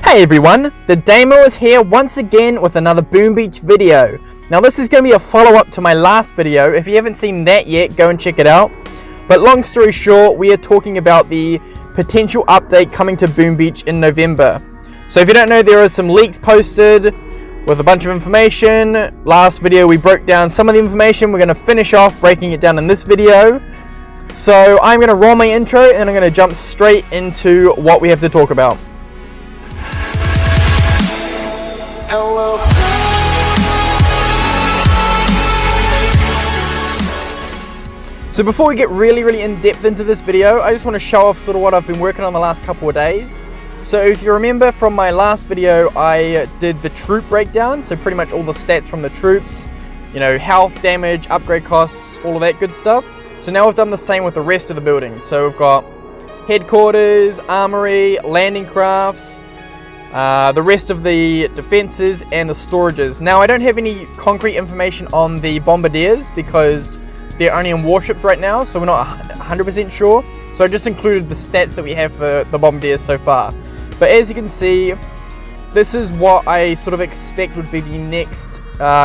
Hey everyone, the Damo is here once again with another Boom Beach video. Now this is going to be a follow-up to my last video. If you haven't seen that yet, go and check it out. But long story short, we are talking about the potential update coming to Boom Beach in November. So if you don't know, there are some leaks posted with a bunch of information. Last video we broke down some of the information. We're going to finish off breaking it down in this video. So I'm going to roll my intro and I'm going to jump straight into what we have to talk about. Hello. So before we get really in depth into this video, I just want to show off sort of what I've been working on the last couple of days. So if you remember from my last video, I did the troop breakdown, so pretty much all the stats from the troops, you know, health, damage, upgrade costs, all of that good stuff. So now we've done the same with the rest of the building. So we've got headquarters, armory, landing crafts, the rest of the defenses and the storages. Now I don't have any concrete information on the bombardiers because they're only in warships right now, so we're not 100% sure. So I just included the stats that we have for the bombardiers so far. But as you can see, this is what I sort of expect would be the next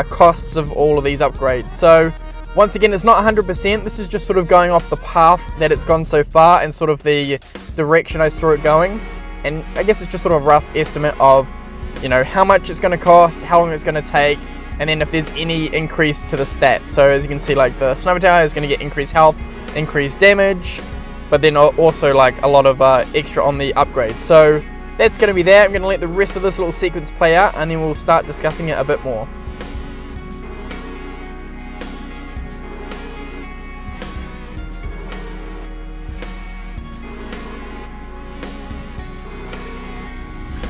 costs of all of these upgrades. So once again, it's not 100%, this is just sort of going off the path that it's gone so far and sort of the direction I saw it going. And I guess it's just sort of a rough estimate of, you know, how much it's going to cost, how long it's going to take, and then if there's any increase to the stats. So as you can see, like the sniper tower is going to get increased health, increased damage, but then also like a lot of extra on the upgrade. So that's going to be there. I'm going to let the rest of this little sequence play out and then we'll start discussing it a bit more.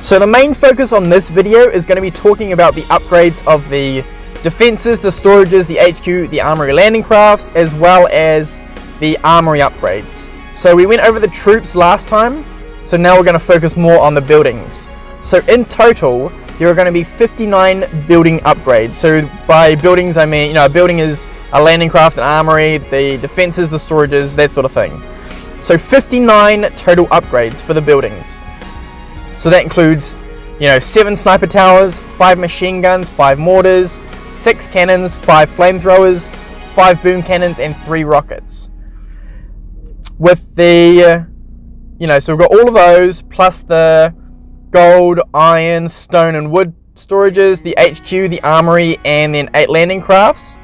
So the main focus on this video is going to be talking about the upgrades of the defenses, the storages, the HQ, the armory landing crafts, as well as the armory upgrades. So we went over the troops last time, so now we're going to focus more on the buildings. So in total, there are going to be 59 building upgrades. So by buildings, I mean, you know, a building is a landing craft, an armory, the defenses, the storages, that sort of thing. So 59 total upgrades for the buildings. So that includes, you know, 7 sniper towers, 5 machine guns, 5 mortars, 6 cannons, 5 flamethrowers, 5 boom cannons, and 3 rockets. With the, you know, so we've got all of those, plus the gold, iron, stone, and wood storages, the HQ, the armory, and then 8 landing crafts,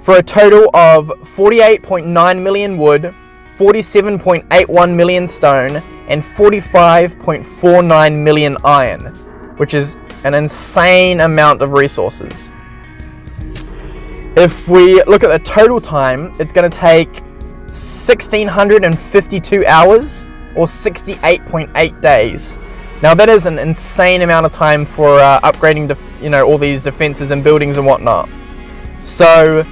for a total of 48.9 million wood, 47.81 million stone, and 45.49 million iron, which is an insane amount of resources. If we look at the total time, it's going to take 1,652 hours or 68.8 days. Now that is an insane amount of time for upgrading, you know, all these defenses and buildings and whatnot. So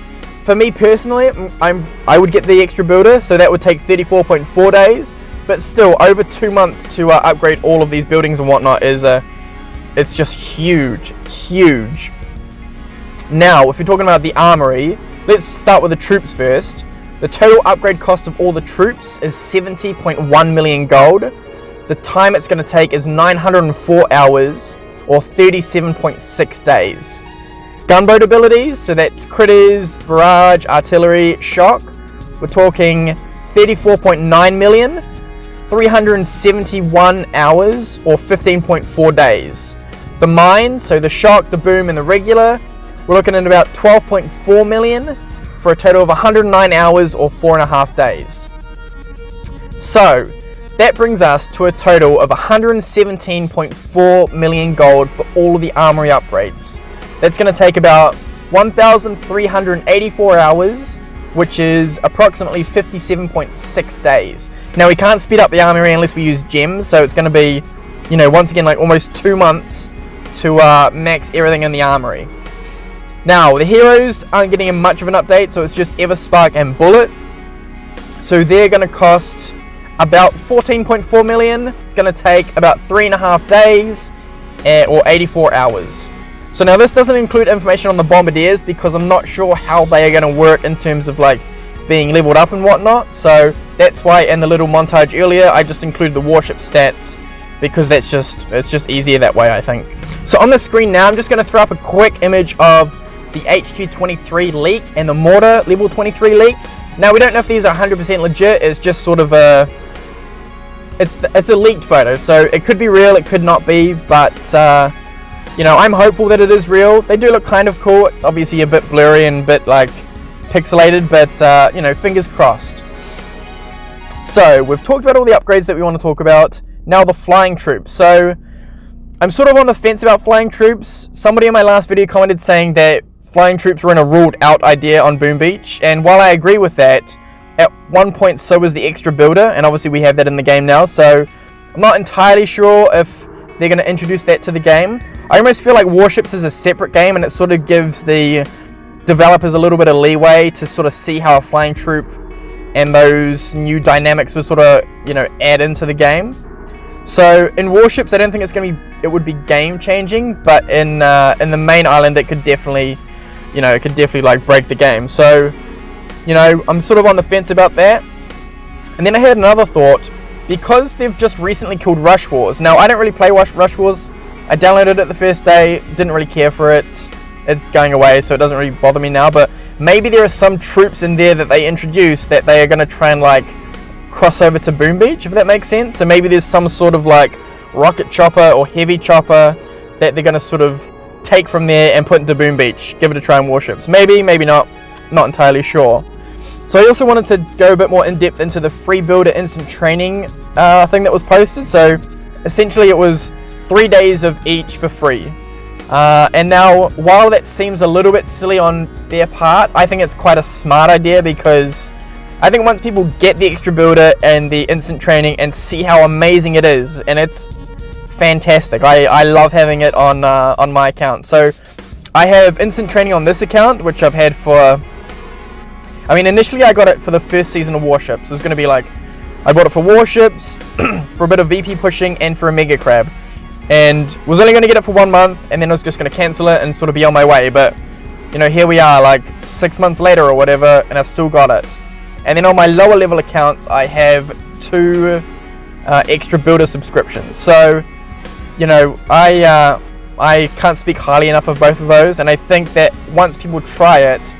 for me personally, I would get the extra builder, so that would take 34.4 days. But still, over 2 months to upgrade all of these buildings and whatnot is it's just huge. Now, if you're talking about the armory, let's start with the troops first. The total upgrade cost of all the troops is 70.1 million gold. The time it's going to take is 904 hours or 37.6 days. Gunboat abilities, so that's critters, barrage, artillery, shock. We're talking 34.9 million. 371 hours or 15.4 days. The mines, so the shock, the boom, and the regular, we're looking at about 12.4 million for a total of 109 hours or 4.5 days. So that brings us to a total of 117.4 million gold for all of the armory upgrades. That's going to take about 1,384 hours, which is approximately 57.6 days. Now we can't speed up the armory unless we use gems, so it's going to be, you know, once again like almost 2 months to max everything in the armory. Now the heroes aren't getting much of an update, so it's just Everspark and Bullet. So they're going to cost about 14.4 million. It's going to take about 3.5 days or 84 hours. So now this doesn't include information on the bombardiers because I'm not sure how they are going to work in terms of like being leveled up and whatnot. So that's why in the little montage earlier I just included the warship stats because it's just easier that way, I think. So on the screen now, I'm just going to throw up a quick image of the HQ23 leak and the mortar level 23 leak. Now we don't know if these are 100% legit. It's just sort of a it's a leaked photo, so it could be real, it could not be, but you know, I'm hopeful that it is real. They do look kind of cool. It's obviously a bit blurry and a bit like pixelated, but you know, fingers crossed. So we've talked about all the upgrades that we want to talk about. Now the flying troops. So I'm sort of on the fence about flying troops. Somebody in my last video commented saying that flying troops were in a ruled out idea on Boom Beach, and while I agree with that, at one point so was the extra builder, and obviously we have that in the game now, so I'm not entirely sure if they're going to introduce that to the game. I almost feel like Warships is a separate game, and it sort of gives the developers a little bit of leeway to sort of see how a flying troop and those new dynamics will sort of, you know, add into the game. So in Warships, I don't think it would be game changing, but in the main island, it could definitely, you know, like break the game. So, you know, I'm sort of on the fence about that. And then I had another thought, because they've just recently killed Rush Wars. Now, I don't really play Rush Wars. I downloaded it the first day, didn't really care for it. It's going away, so it doesn't really bother me now. But maybe there are some troops in there that they introduced that they are going to try and like cross over to Boom Beach, if that makes sense. So maybe there's some sort of like rocket chopper or heavy chopper that they're going to sort of take from there and put into Boom Beach. Give it a try in Warships. Maybe, maybe not. Not entirely sure. So I also wanted to go a bit more in depth into the free builder instant training thing that was posted. So essentially it was 3 days of each for free. And now, while that seems a little bit silly on their part, I think it's quite a smart idea, because I think once people get the extra builder and the instant training and see how amazing it is, and it's fantastic. I love having it on my account. So I have instant training on this account, which I've had for, I mean, initially I got it for the first season of Warships. It was going to be like, I bought it for Warships, for a bit of VP pushing, and for a Mega Crab. And was only going to get it for 1 month, and then I was just going to cancel it and sort of be on my way. But, you know, here we are, like 6 months later or whatever, and I've still got it. And then on my lower level accounts, I have 2 extra builder subscriptions. So, you know, I can't speak highly enough of both of those, and I think that once people try it,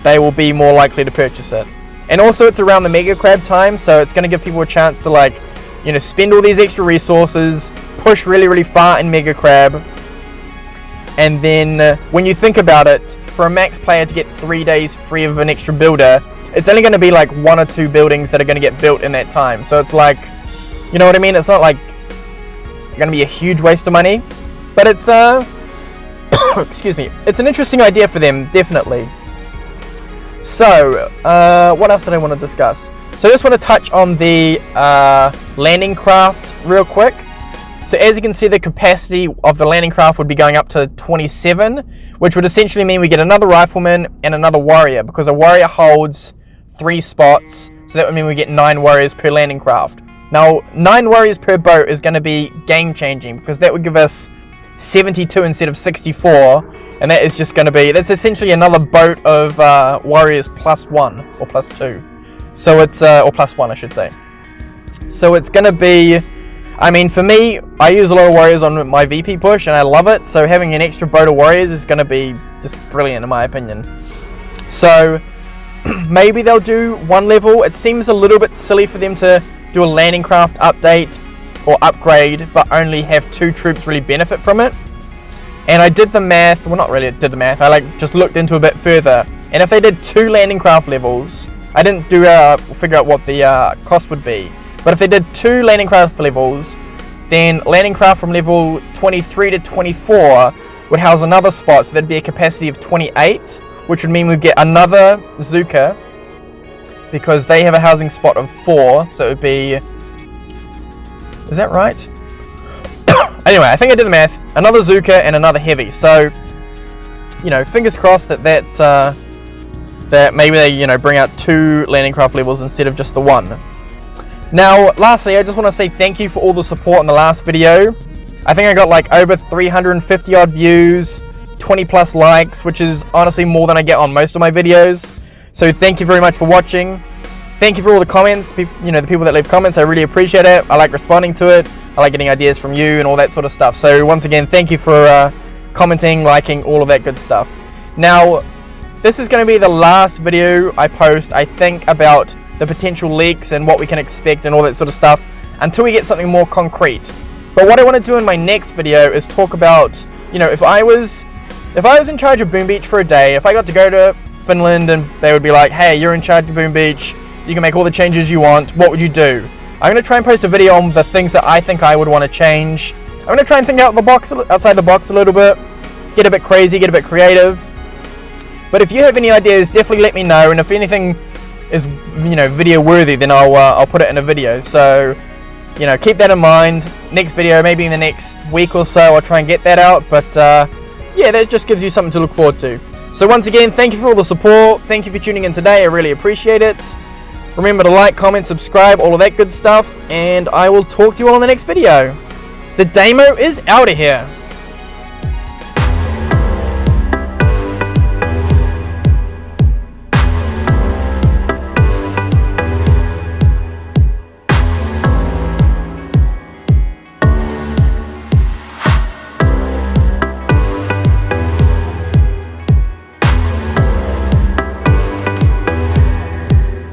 they will be more likely to purchase it. And also, it's around the Mega Crab time, so it's going to give people a chance to, like, you know, spend all these extra resources, push really, really far in Mega Crab, and then when you think about it, for a max player to get 3 days free of an extra builder, it's only going to be like 1 or 2 buildings that are going to get built in that time. So it's like, you know what I mean? It's not like going to be a huge waste of money, but it's excuse me, it's an interesting idea for them, definitely. So what else did I want to discuss? So I just want to touch on the landing craft real quick. So as you can see, the capacity of the landing craft would be going up to 27, which would essentially mean we get another rifleman and another warrior, because a warrior holds 3 spots, so that would mean we get 9 warriors per landing craft. Now, 9 warriors per boat is going to be game changing, because that would give us 72 instead of 64, and that is just going to be, that's essentially another boat of warriors +1 or +2. So it's, or +1 I should say. So it's going to be, I mean, for me, I use a lot of warriors on my VP push, and I love it. So having an extra boat of warriors is going to be just brilliant, in my opinion. So maybe they'll do 1 level. It seems a little bit silly for them to do a landing craft update or upgrade, but only have 2 troops really benefit from it. And I did the math. Well, not really did the math. I just looked into a bit further. And if they did 2 landing craft levels, I didn't do figure out what the cost would be. But if they did 2 landing craft levels, then landing craft from level 23 to 24 would house another spot, so that'd be a capacity of 28, which would mean we'd get another Zuka, because they have a housing spot of 4, so it would be, is that right? Anyway, I think I did the math, another Zuka and another Heavy, so, you know, fingers crossed that maybe they, you know, bring out 2 landing craft levels instead of just the 1. Now, lastly, I just want to say thank you for all the support in the last video. I think I got like over 350 odd views, 20 plus likes, which is honestly more than I get on most of my videos. So thank you very much for watching. Thank you for all the comments, the people that leave comments. I really appreciate it. I like responding to it. I like getting ideas from you and all that sort of stuff. So once again, thank you for commenting, liking, all of that good stuff. Now, this is going to be the last video I post, I think, about the potential leaks and what we can expect and all that sort of stuff until we get something more concrete. But what I want to do in my next video is talk about, if I was in charge of Boom Beach for a day, if I got to go to Finland and they would be like, hey, you're in charge of Boom Beach, you can make all the changes you want, what would you do? I'm going to try and post a video on the things that I think I would want to change. I'm going to try and think outside the box a little bit, get a bit crazy, get a bit creative. But if you have any ideas, definitely let me know, and if anything is video worthy, then I'll put it in a video. So keep that in mind. Next video, maybe in the next week or so, I'll try and get that out. But yeah, that just gives you something to look forward to. So once again, thank you for all the support. Thank you for tuning in today. I really appreciate it. Remember to like, comment, subscribe, all of that good stuff, and I will talk to you all in the next video. The Damo is out of here.